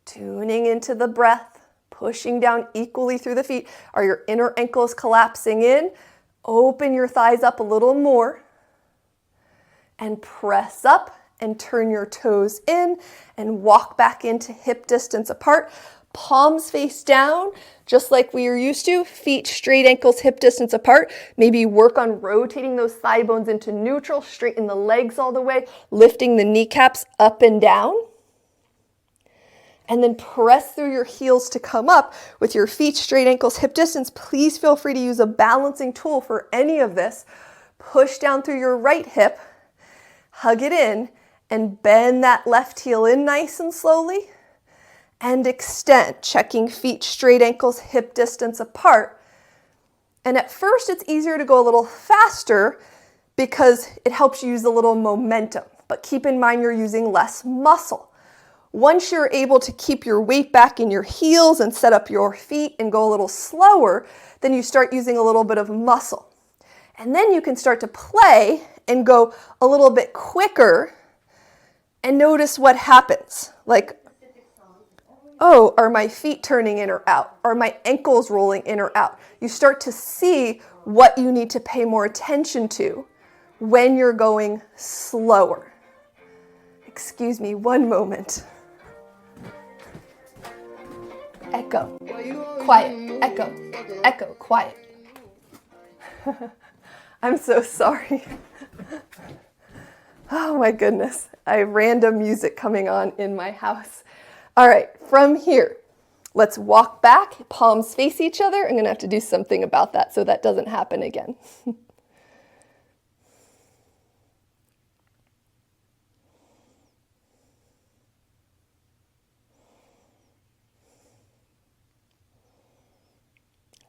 Tuning into the breath, pushing down equally through the feet. Are your inner ankles collapsing in? Open your thighs up a little more. And press up and turn your toes in and walk back into hip distance apart. Palms face down, just like we are used to. Feet straight, ankles hip distance apart. Maybe work on rotating those thigh bones into neutral. Straighten the legs all the way, lifting the kneecaps up and down. And then press through your heels to come up with your feet straight, ankles hip distance. Please feel free to use a balancing tool for any of this. Push down through your right hip, hug it in, and bend that left heel in nice and slowly. And extend, checking feet straight, ankles hip distance apart. And at first it's easier to go a little faster because it helps you use a little momentum. But keep in mind you're using less muscle. Once you're able to keep your weight back in your heels and set up your feet and go a little slower, then you start using a little bit of muscle. And then you can start to play and go a little bit quicker and notice what happens. Like, Oh, are my feet turning in or out? Are my ankles rolling in or out? You start to see what you need to pay more attention to when you're going slower. Excuse me, one moment. Echo, quiet, echo, echo, quiet. I'm so sorry. Oh my goodness, I have random music coming on in my house. All right, from here, let's walk back, palms face each other. I'm gonna have to do something about that so that doesn't happen again.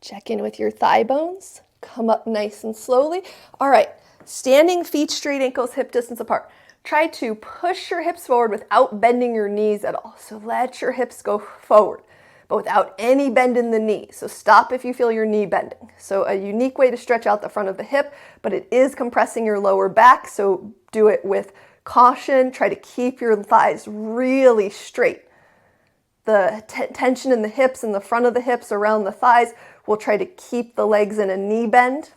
Check in with your thigh bones. Come up nice and slowly. All right, standing, feet straight, ankles hip distance apart. Try to push your hips forward without bending your knees at all. So let your hips go forward, but without any bend in the knee. So stop if you feel your knee bending. So a unique way to stretch out the front of the hip, but it is compressing your lower back. So do it with caution. Try to keep your thighs really straight. The tension in the hips and the front of the hips around the thighs will try to keep the legs in a knee bend.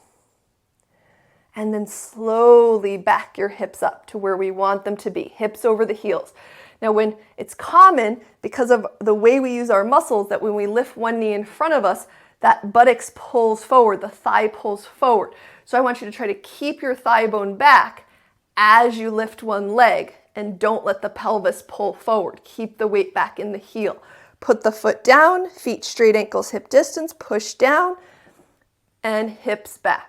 And then slowly back your hips up to where we want them to be, hips over the heels. Now when it's common, because of the way we use our muscles, that when we lift one knee in front of us, that buttocks pulls forward, the thigh pulls forward. So I want you to try to keep your thigh bone back as you lift one leg, and don't let the pelvis pull forward. Keep the weight back in the heel. Put the foot down, feet straight, ankles hip distance, push down, and hips back.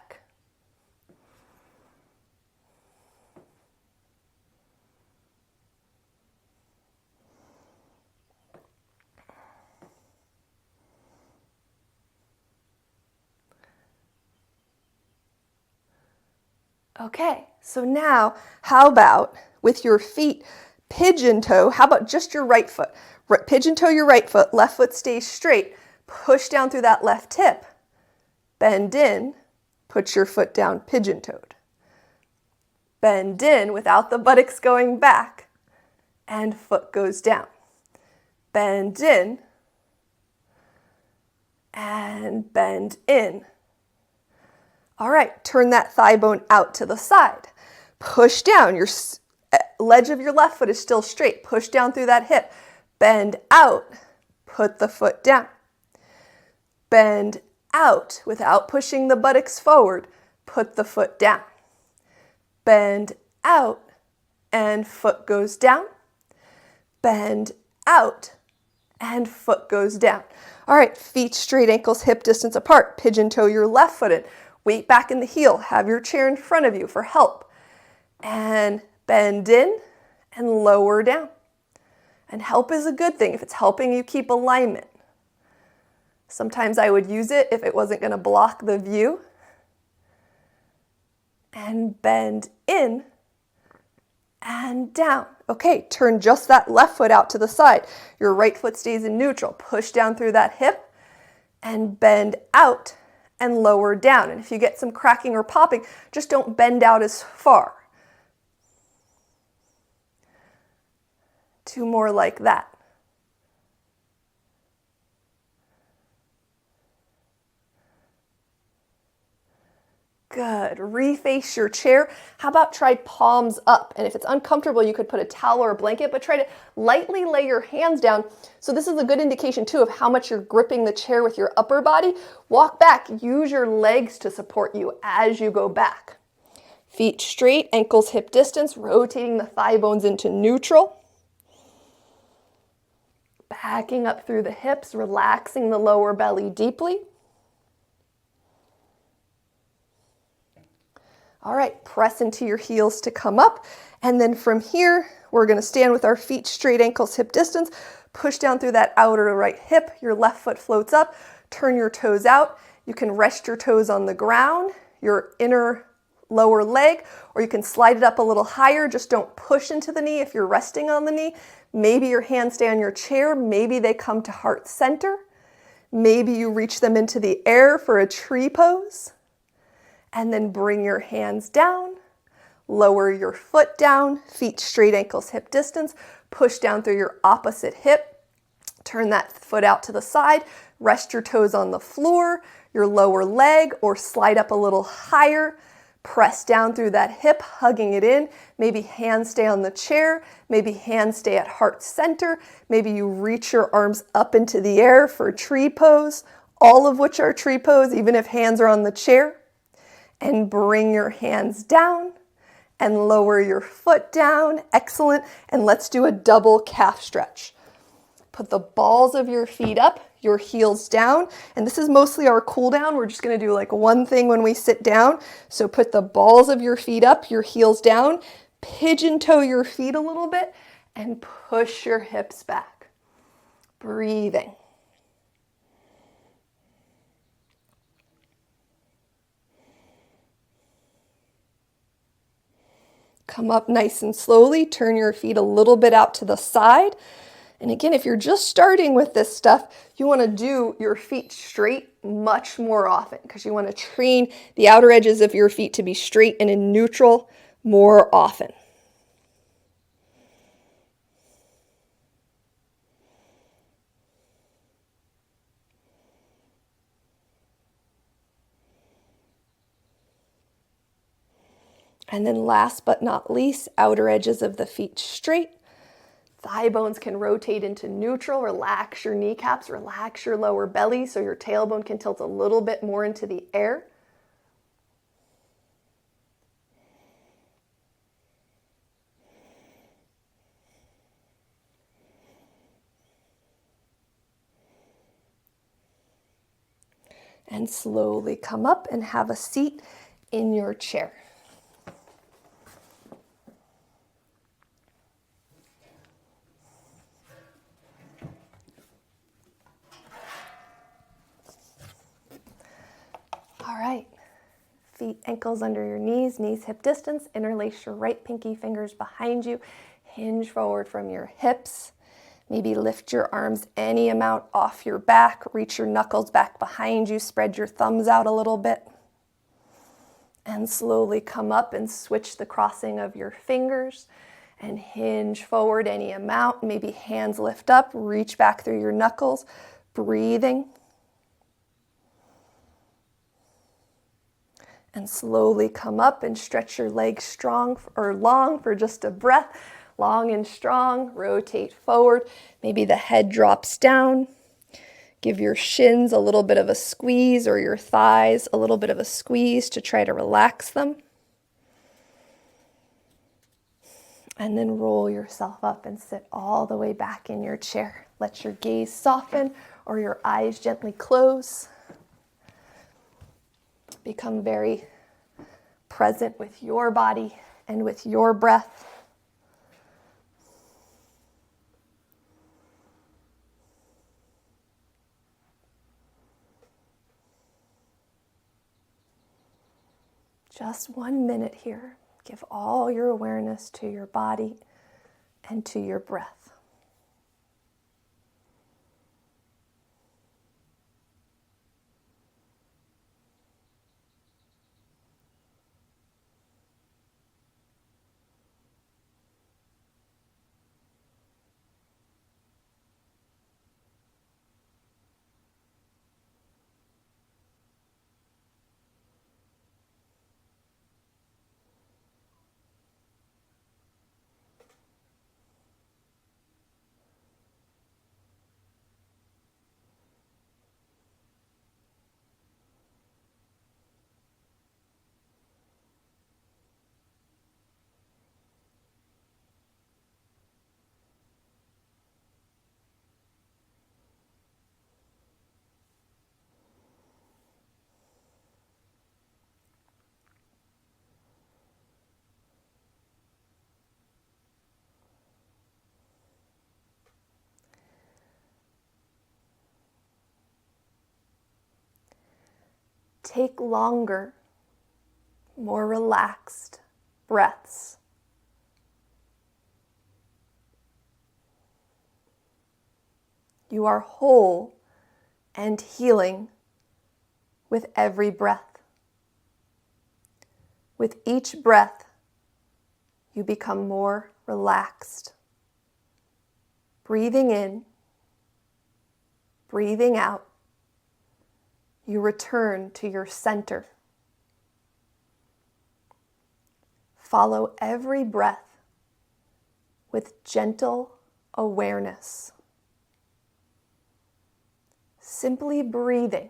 Okay, so now how about with your feet pigeon toe, how about just your right foot? Pigeon toe your right foot, left foot stays straight, push down through that left hip, bend in, put your foot down pigeon toed. Bend in without the buttocks going back, and foot goes down. Bend in, and bend in. All right, turn that thigh bone out to the side. Push down, your ledge of your left foot is still straight. Push down through that hip. Bend out, put the foot down. Bend out without pushing the buttocks forward, put the foot down. Bend out and foot goes down. Bend out and foot goes down. All right, feet straight, ankles hip distance apart. Pigeon toe your left foot in. Weight back in the heel. Have your chair in front of you for help. And bend in and lower down. And help is a good thing if it's helping you keep alignment. Sometimes I would use it if it wasn't going to block the view. And bend in and down. Okay, turn just that left foot out to the side. Your right foot stays in neutral. Push down through that hip and bend out and lower down. And if you get some cracking or popping, just don't bend out as far. Two more like that. Good. Reface your chair. How about try palms up? And if it's uncomfortable, you could put a towel or a blanket, but try to lightly lay your hands down. So this is a good indication too of how much you're gripping the chair with your upper body. Walk back. Use your legs to support you as you go back. Feet straight, ankles hip distance, rotating the thigh bones into neutral. Backing up through the hips, relaxing the lower belly deeply. All right, press into your heels to come up. And then from here, we're gonna stand with our feet straight, ankles hip distance. Push down through that outer right hip. Your left foot floats up. Turn your toes out. You can rest your toes on the ground, your inner lower leg, or you can slide it up a little higher. Just don't push into the knee if you're resting on the knee. Maybe your hands stay on your chair. Maybe they come to heart center. Maybe you reach them into the air for a tree pose. And then bring your hands down. Lower your foot down. Feet straight, ankles hip distance. Push down through your opposite hip. Turn that foot out to the side, rest your toes on the floor, your lower leg, or slide up a little higher. Press down through that hip, hugging it in. Maybe hands stay on the chair. Maybe hands stay at heart center. Maybe you reach your arms up into the air for tree pose, all of which are tree pose, even if hands are on the chair. And bring your hands down and lower your foot down. Excellent. And let's do a double calf stretch. Put the balls of your feet up, your heels down, and this is mostly our cool down. We're just going to do like one thing when we sit down. So put the balls of your feet up, your heels down, pigeon toe your feet a little bit, and push your hips back. Breathing. Come up nice and slowly, turn your feet a little bit out to the side. And again, if you're just starting with this stuff, you want to do your feet straight much more often because you want to train the outer edges of your feet to be straight and in neutral more often. And then last but not least, outer edges of the feet straight. Thigh bones can rotate into neutral. Relax your kneecaps, relax your lower belly so your tailbone can tilt a little bit more into the air. And slowly come up and have a seat in your chair. All right, feet, ankles under your knees, knees hip distance, interlace your right pinky fingers behind you, hinge forward from your hips, maybe lift your arms any amount off your back, reach your knuckles back behind you, spread your thumbs out a little bit, and slowly come up and switch the crossing of your fingers and hinge forward any amount, maybe hands lift up, reach back through your knuckles, breathing. And slowly come up and stretch your legs strong or long for just a breath. Long and strong, rotate forward. Maybe the head drops down. Give your shins a little bit of a squeeze or your thighs a little bit of a squeeze to try to relax them. And then roll yourself up and sit all the way back in your chair. Let your gaze soften or your eyes gently close. Become very present with your body and with your breath. Just 1 minute here. Give all your awareness to your body and to your breath. Take longer, more relaxed breaths. You are whole and healing with every breath. With each breath, you become more relaxed. Breathing in Breathing out, you return to your center. Follow every breath with gentle awareness. Simply breathing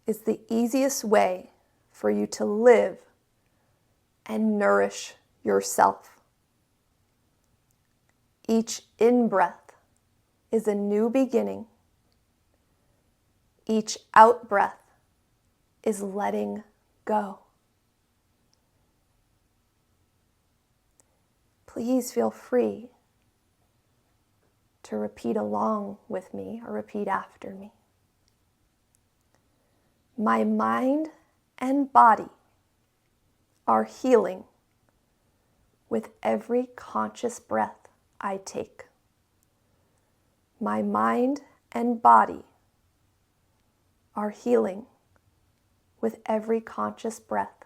is the easiest way for you to live and nourish yourself. Each in-breath is a new beginning. Each out-breath is letting go. Please feel free to repeat along with me or repeat after me. My mind and body are healing with every conscious breath I take. My mind and body are healing with every conscious breath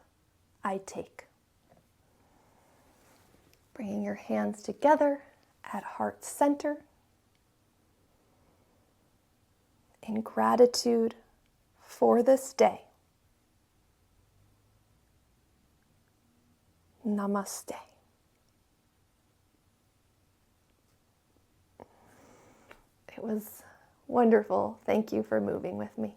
I take. Bringing your hands together at heart center. In gratitude for this day. Namaste. It was wonderful. Thank you for moving with me.